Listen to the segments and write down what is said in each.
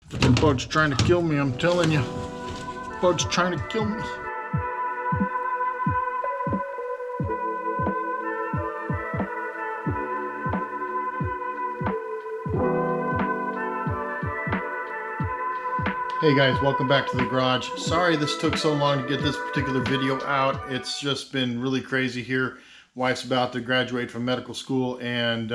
The bug's trying to kill me, I'm telling you. Bug's trying to kill me. Hey guys, welcome back to the garage. Sorry this took so long to get this particular video out. It's just been really crazy here. Wife's about to graduate from medical school, and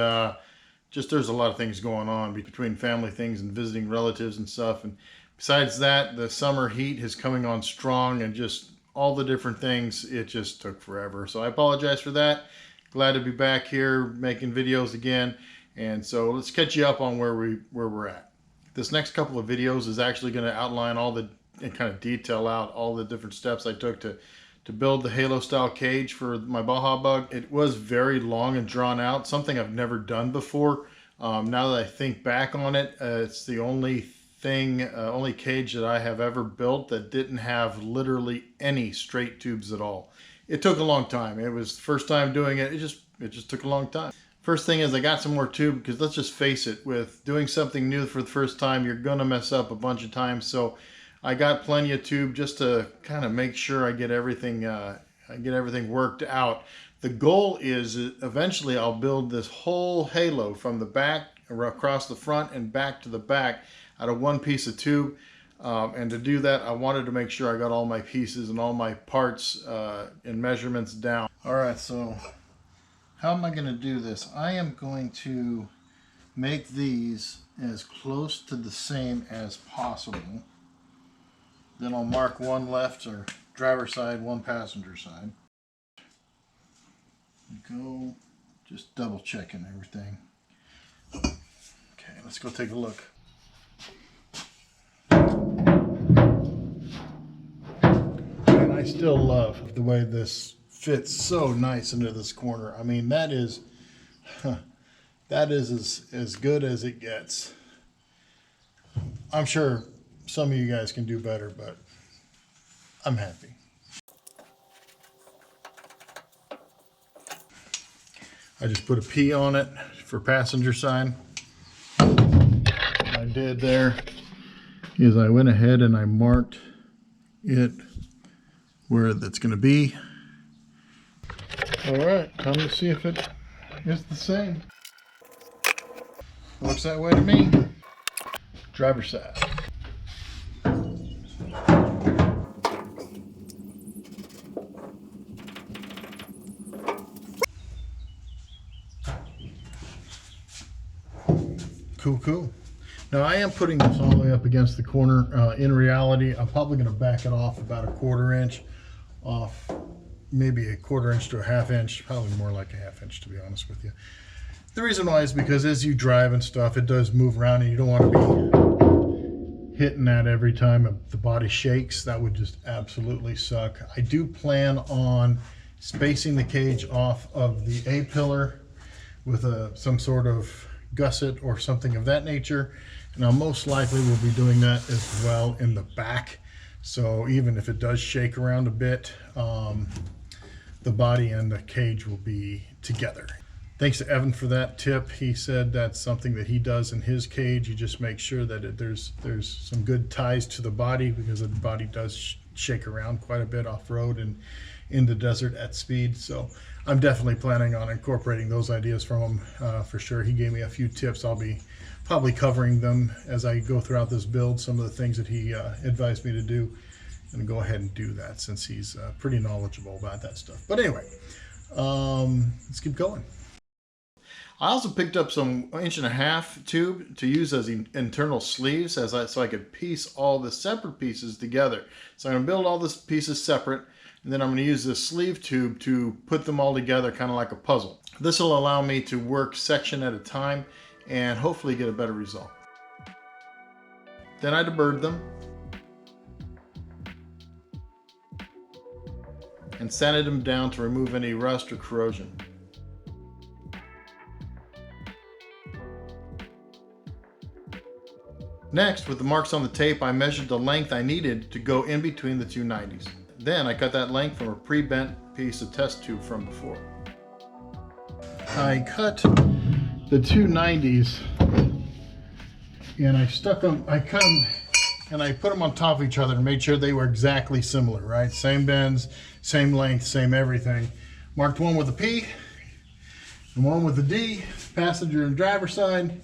just there's a lot of things going on between family things and visiting relatives and stuff. And besides that, the summer heat is coming on strong, and just all the different things, it just took forever. So I apologize for that. Glad to be back here making videos again. And so let's catch you up on where we're at. This next couple of videos is actually going to outline all the and kind of detail out all the different steps I took to build the Halo style cage for my Baja bug. It was very long and drawn out, something I've never done before. Now that I think back on it, it's the only cage that I have ever built that didn't have literally any straight tubes at all. It took a long time. It was the first time doing it. It just took a long time. First thing is I got some more tube, because let's just face it, with doing something new for the first time, you're gonna mess up a bunch of times. So I got plenty of tube just to kind of make sure I get everything worked out. The goal is eventually I'll build this whole Halo from the back across the front and back to the back out of one piece of tube. And to do that, I wanted to make sure I got all my pieces and all my parts and measurements down. All right, so how am I going to do this? I am going to make these as close to the same as possible. Then I'll mark one left or driver's side, one passenger side. Go, just double checking everything. Okay, let's go take a look. And I still love the way this fits so nice into this corner. I mean, that is as good as it gets. I'm sure some of you guys can do better, but I'm happy. I just put a P on it for passenger side. What I did there is I went ahead and I marked it where that's going to be. All right, time to see if it is the same. Looks that way to me. Driver's side. Cool. Now I am putting this all the way up against the corner. In reality, I'm probably going to back it off about 1/4 inch off. Maybe 1/4 inch to a 1/2 inch, probably more like a 1/2 inch to be honest with you. The reason why is because as you drive and stuff, it does move around, and you don't want to be hitting that every time the body shakes. That would just absolutely suck. I do plan on spacing the cage off of the A-pillar with some sort of gusset or something of that nature, and I'll most likely will be doing that as well in the back. So even if it does shake around a bit, the body and the cage will be together. Thanks to Evan for that tip. He said that's something that he does in his cage. He just makes sure that there's some good ties to the body, because the body does shake around quite a bit off-road and in the desert at speed. So I'm definitely planning on incorporating those ideas from him for sure. He gave me a few tips. I'll be probably covering them as I go throughout this build, some of the things that he advised me to do. I'm gonna go ahead and do that since he's pretty knowledgeable about that stuff. But anyway, let's keep going. I also picked up some 1.5 inch tube to use as internal sleeves so I could piece all the separate pieces together. So I'm gonna build all these pieces separate, and then I'm gonna use this sleeve tube to put them all together kind of like a puzzle. This will allow me to work section at a time and hopefully get a better result. Then I deburred them and sanded them down to remove any rust or corrosion. Next, with the marks on the tape, I measured the length I needed to go in between the two 90s. Then I cut that length from a pre-bent piece of test tube from before. I cut the two 90s and I stuck them, I cut them, and I put them on top of each other and made sure they were exactly similar, right? Same bends, same length, same everything. Marked one with a P and one with a D, passenger and driver side.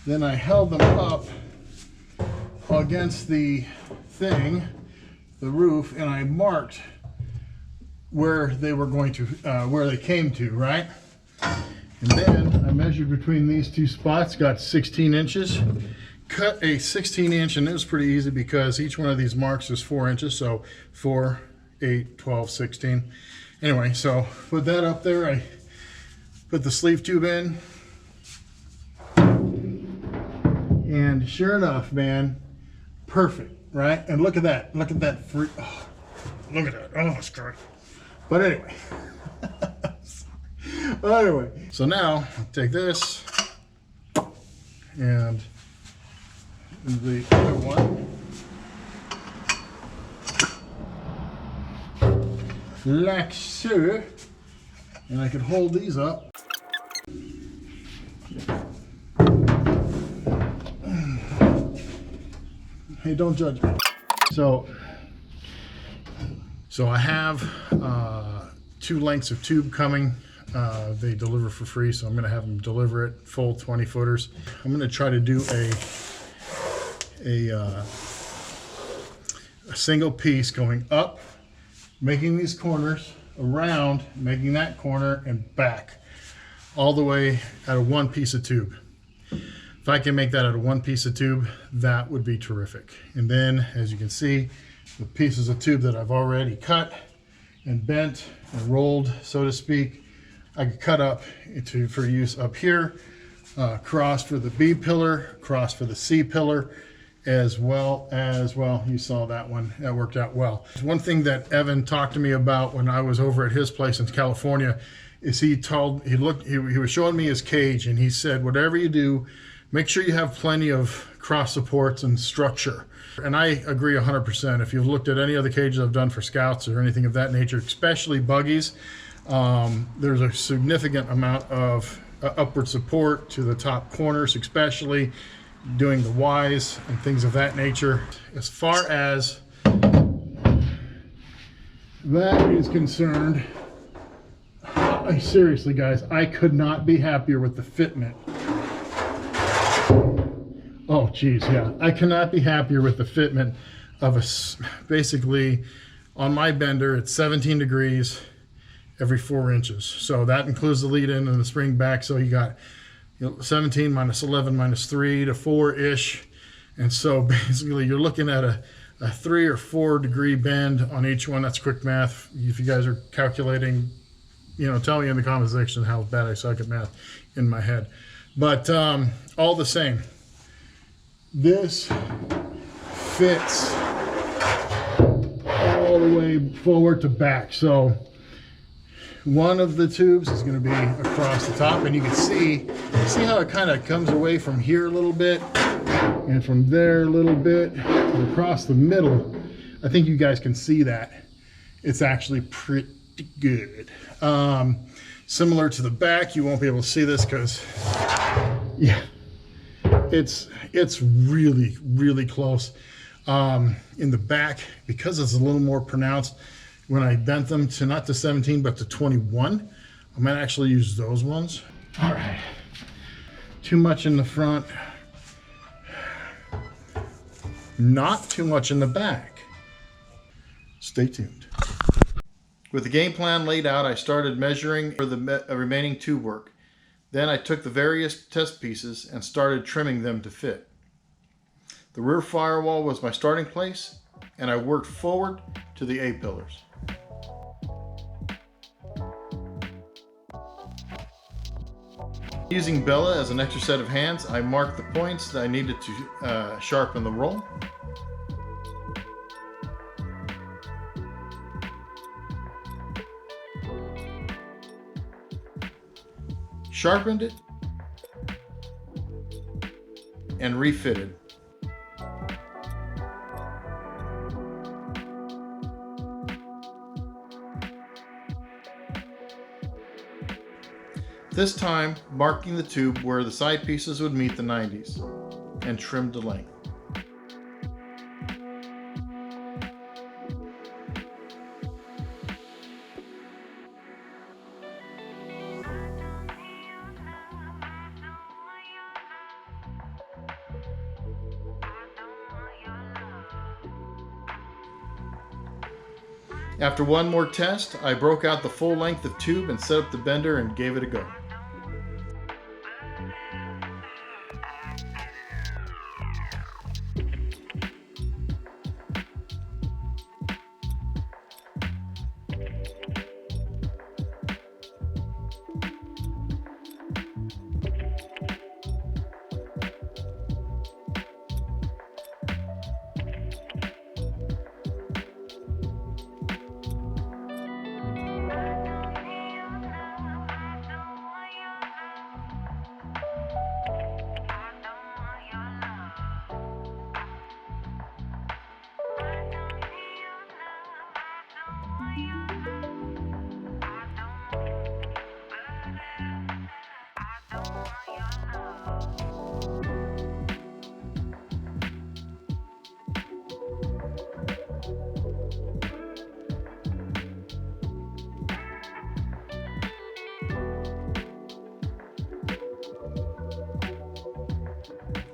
Then I held them up against the thing, the roof, and I marked where they were going to, where they came to, right? And then I measured between these two spots, got 16 inches. Cut a 16-inch, and it was pretty easy because each one of these marks is 4 inches, so 4, 8, 12, 16. Anyway, so put that up there. I put the sleeve tube in, and sure enough, man, perfect, right? And look at that. Look at that. Oh, look at that. Oh, it's great. But anyway. Anyway, so now take this and the other one, like so, and I can hold these up. Hey, don't judge me. So I have 2 lengths of tube coming. They deliver for free, so I'm going to have them deliver it full 20 footers. I'm going to try to do a single piece going up, making these corners, around, making that corner, and back, all the way out of 1 piece of tube. If I can make that out of 1 piece of tube, that would be terrific. And then, as you can see, the pieces of tube that I've already cut and bent and rolled, so to speak, I could cut up for use up here, cross for the B pillar, cross for the C pillar, as well, you saw that one, that worked out well. One thing that Evan talked to me about when I was over at his place in California is he was showing me his cage, and he said, whatever you do, make sure you have plenty of cross supports and structure. And I agree 100%. If you've looked at any other cages I've done for scouts or anything of that nature, especially buggies, there's a significant amount of upward support to the top corners, especially doing the Ys and things of that nature. As far as that is concerned, seriously guys, I could not be happier with the fitment. Oh geez, yeah, I cannot be happier with the fitment of basically on my bender it's 17 degrees every 4 inches. So that includes the lead in and the spring back, so you got 17 minus 11 minus 3 to 4-ish. And so basically you're looking at a 3 or 4 degree bend on each one. That's quick math. If you guys are calculating, tell me in the comment section how bad I suck at math in my head. But all the same, this fits all the way forward to back. So one of the tubes is going to be across the top, and you can see how it kind of comes away from here a little bit and from there a little bit and across the middle. I think you guys can see that. It's actually pretty good. Similar to the back, you won't be able to see this because, yeah, it's really, really close. In the back, because it's a little more pronounced, when I bent them to not to 17 but to 21, I might actually use those ones. All right, too much in the front, not too much in the back. Stay tuned. With the game plan laid out, I started measuring for the remaining tube work. Then I took the various test pieces and started trimming them to fit. The rear firewall was my starting place, and I worked forward to the A pillars. Using Bella as an extra set of hands, I marked the points that I needed to sharpen the roll. Sharpened it and refitted. This time marking the tube where the side pieces would meet the 90s, and trimmed the length. After one more test, I broke out the full length of tube and set up the bender and gave it a go.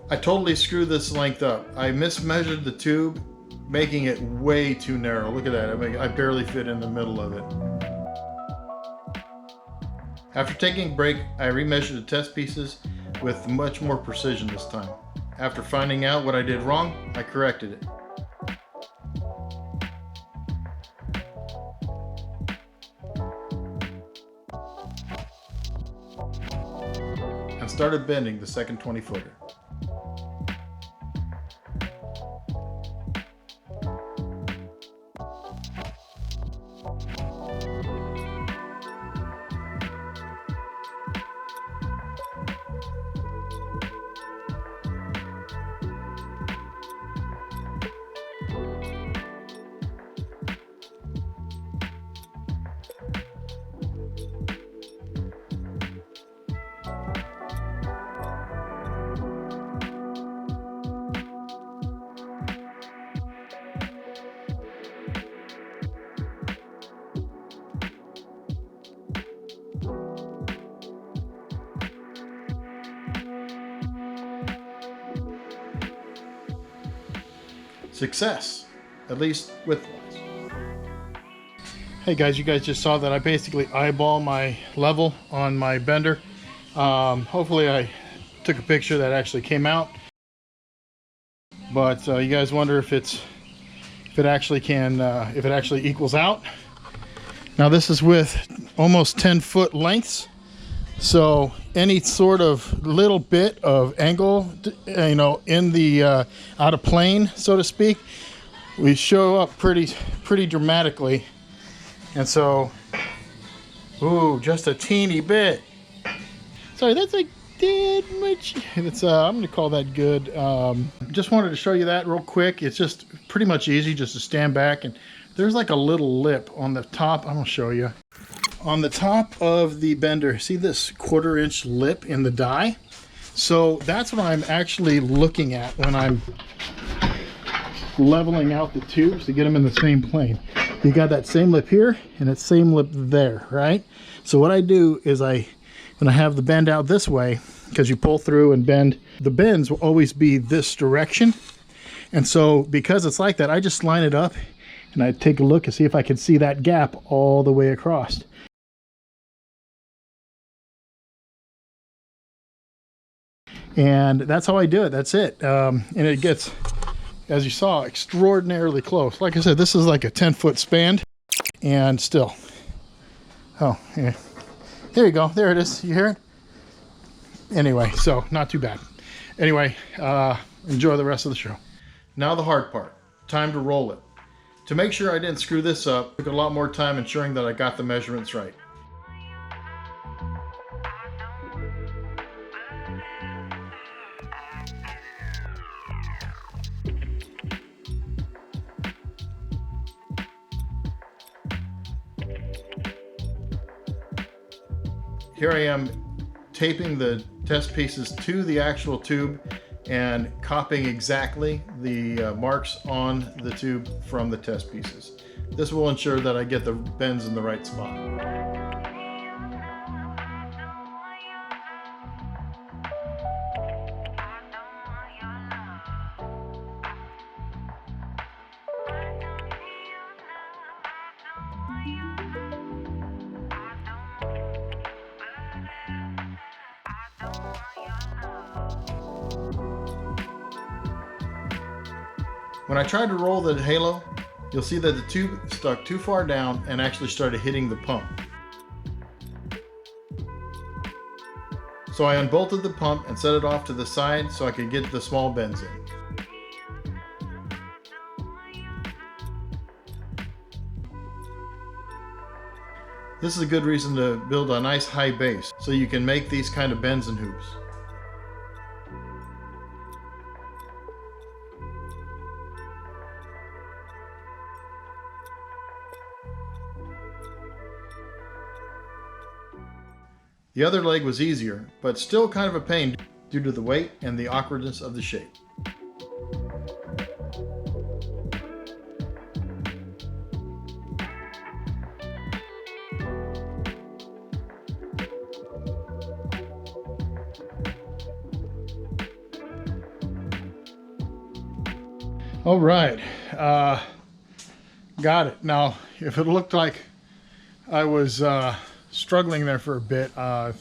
I totally screwed this length up. I mismeasured the tube, making it way too narrow. Look at that, I barely fit in the middle of it. After taking a break, I remeasured the test pieces with much more precision this time. After finding out what I did wrong, I corrected it. And started bending the second 20-footer. Success, at least width-wise. Hey guys, you guys just saw that I basically eyeball my level on my bender. Hopefully I took a picture that actually came out. But you guys wonder if it actually equals out. Now this is with almost 10-foot lengths. So any sort of little bit of angle, you know, in the out of plane, so to speak, we show up pretty dramatically. And so, ooh, just a teeny bit. Sorry, that's like dead much. It's I'm gonna call that good. Just wanted to show you that real quick. It's just pretty much easy just to stand back, and there's like a little lip on the top. I'm gonna show you. On the top of the bender, see this 1/4 inch lip in the die? So that's what I'm actually looking at when I'm leveling out the tubes to get them in the same plane. You got that same lip here and that same lip there, right? So what I do is when I have the bend out this way, because you pull through and bend, the bends will always be this direction. And so because it's like that, I just line it up and I take a look and see if I can see that gap all the way across. And that's how I do it. That's it. And it gets, as you saw, extraordinarily close. Like I said, this is like a 10-foot span, and still. Oh, yeah. There you go. There it is. You hear it? Anyway, so not too bad. Anyway, enjoy the rest of the show. Now the hard part. Time to roll it. To make sure I didn't screw this up, it took a lot more time ensuring that I got the measurements right. Here I am taping the test pieces to the actual tube, and copying exactly the marks on the tube from the test pieces. This will ensure that I get the bends in the right spot. When I tried to roll the halo, you'll see that the tube stuck too far down and actually started hitting the pump. So I unbolted the pump and set it off to the side so I could get the small bends in. This is a good reason to build a nice high base so you can make these kind of bends and hoops. The other leg was easier, but still kind of a pain due to the weight and the awkwardness of the shape. All right, got it. Now, if it looked like I was struggling there for a bit, I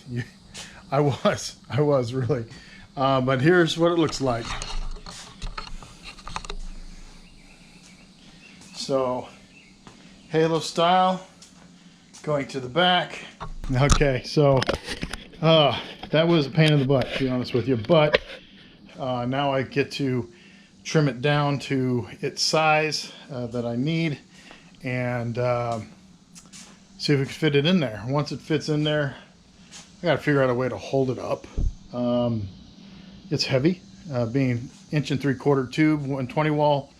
was really, but here's what it looks like. So, halo style, going to the back. Okay, so that was a pain in the butt, to be honest with you, but now I get to trim it down to its size that I need, and see if we can fit it in there. Once it fits in there, I gotta figure out a way to hold it up. It's heavy, being 1 3/4 tube, 120 wall,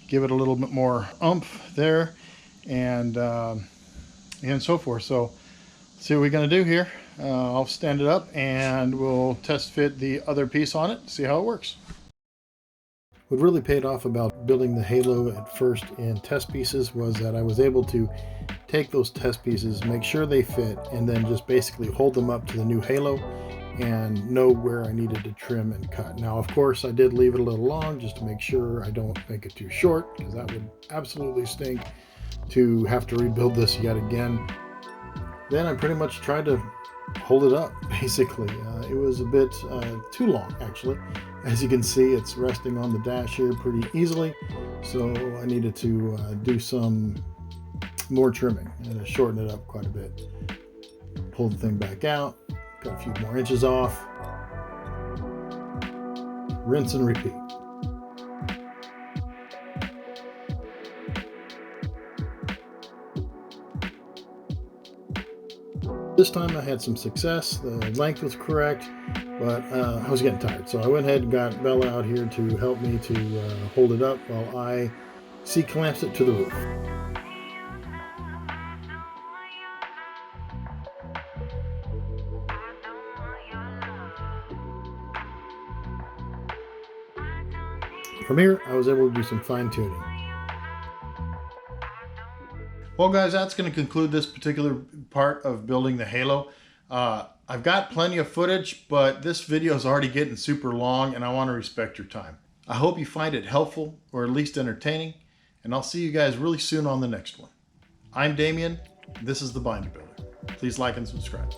give it a little bit more oomph there, and so forth. So let's see what we're gonna do here. I'll stand it up and we'll test fit the other piece on it, see how it works. What really paid off about building the halo at first in test pieces was that I was able to take those test pieces, make sure they fit, and then just basically hold them up to the new halo and know where I needed to trim and cut. Now, of course, I did leave it a little long just to make sure I don't make it too short, because that would absolutely stink to have to rebuild this yet again. Then I pretty much tried to hold it up, basically. It was a bit too long, actually. As you can see, it's resting on the dash here pretty easily, so I needed to do some more trimming and shorten it up quite a bit. Pull the thing back out, got a few more inches off, rinse and repeat. This time I had some success. The length was correct, but I was getting tired, so I went ahead and got Bella out here to help me to hold it up while I C-clamps it to the roof. From here, I was able to do some fine-tuning. Well, guys, that's going to conclude this particular part of building the halo. I've got plenty of footage, but this video is already getting super long, and I want to respect your time. I hope you find it helpful, or at least entertaining, and I'll see you guys really soon on the next one. I'm Damien. This is The Binder Builder. Please like and subscribe.